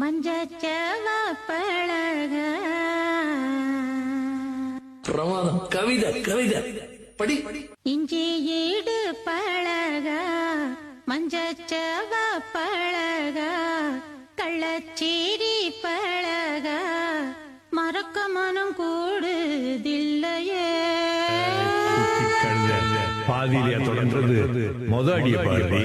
மஞ்சச்சவ பழக பிரமாதம். கவிதை கவிதை படி. இஞ்சி ஈடு பழக மஞ்சச்சவ பழக கள்ளச்சீரி பழக மறக்க மனம் கூடுதில்லையே. பாதியிலே தொடர்ந்தது முதடிய பாதி.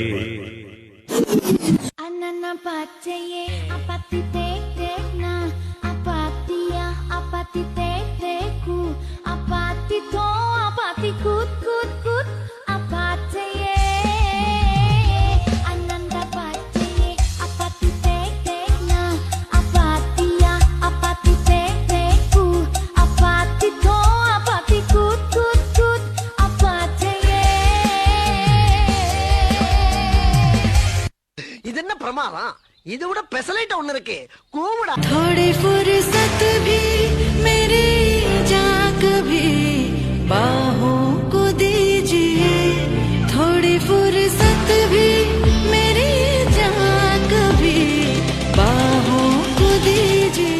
Anana patseye apati tek tek na apatia apati tek tek ku apati to apati kut kut kut apateye ananda patseye apati tek tek na apatia apati tek tek ku apati to apati kut kut kut apateye. இது என்ன பிரமாதம்? இதை விட பெசலைட் ஒண்ணு இருக்கு. கூவுடா. थोड़ी फुर्सत भी मेरी जाग भी बाहों को दीजिए. थोड़ी फुर्सत भी मेरी जाग भी बाहों को दीजिए.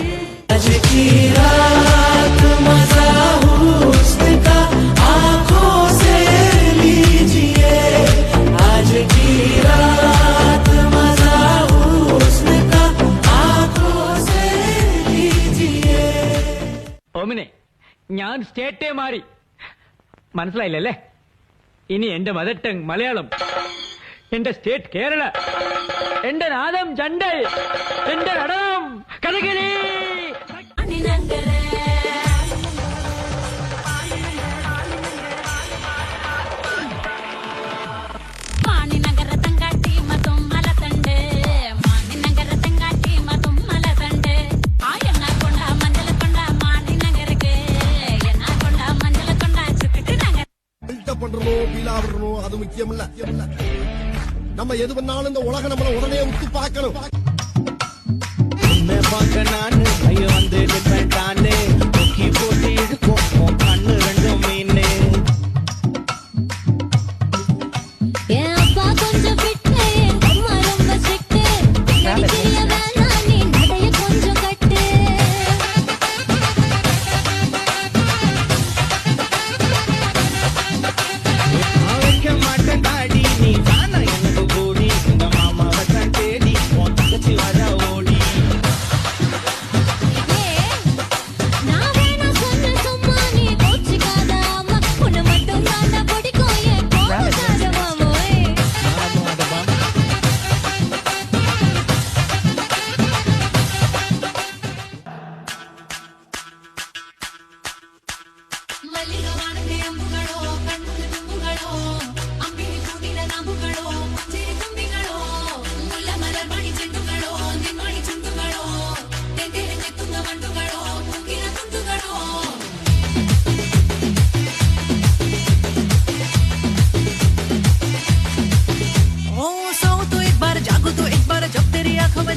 आज की रात मजा हुस्न का आंखों से लीजिए. आज की रात मजा हुस्न का आंखों से लीजिए. ഓമിനെ ഞാൻ സ്റ്റേറ്റേ മാറി മനസ്സിലായില്ലല്ലേ? ഇനി എന്റെ മദർ ടങ് മലയാളം, എന്റെ സ്റ്റേറ്റ് കേരള, എന്റെ നാദം ചണ്ടൽ, എന്റെ നടനം കഥകളി. அது முக்கியம் இல்ல. நம்ம எது பண்ணாலும் இந்த உலகம் நம்மள உடனே உத்து பார்க்கணும்.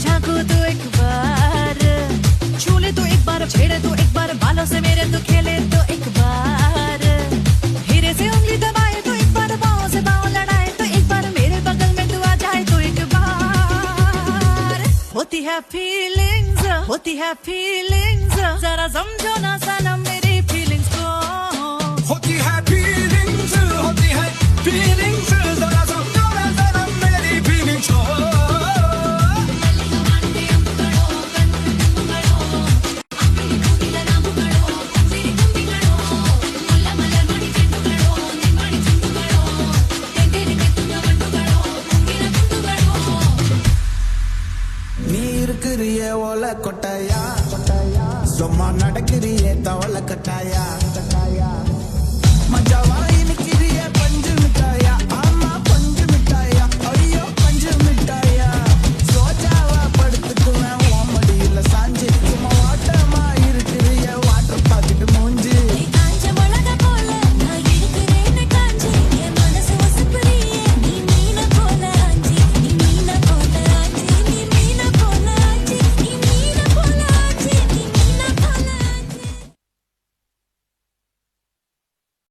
झांकू तो एक बार, छूले तो एक बार, छेड़े तो एक बार, बालों से मेरे तो खेले तो एक बार, हीरे से उंगली दबाए तो एक बार, बाहों से बाहों लड़ाए तो एक बार, मेरे बगल में तू आ जाए तो एक बार. होती है फीलिंग्स, होती है फीलिंग्स, जरा समझो ना सनम मेरी फीलिंग्स को. होती है फीलिंग्स, होती है फीलिंग्स, जरा समझो ना सनम मेरी फीलिंग्स को. கொட்டாயா சும்மா நடக்கிறியே தவள கட்டாயா.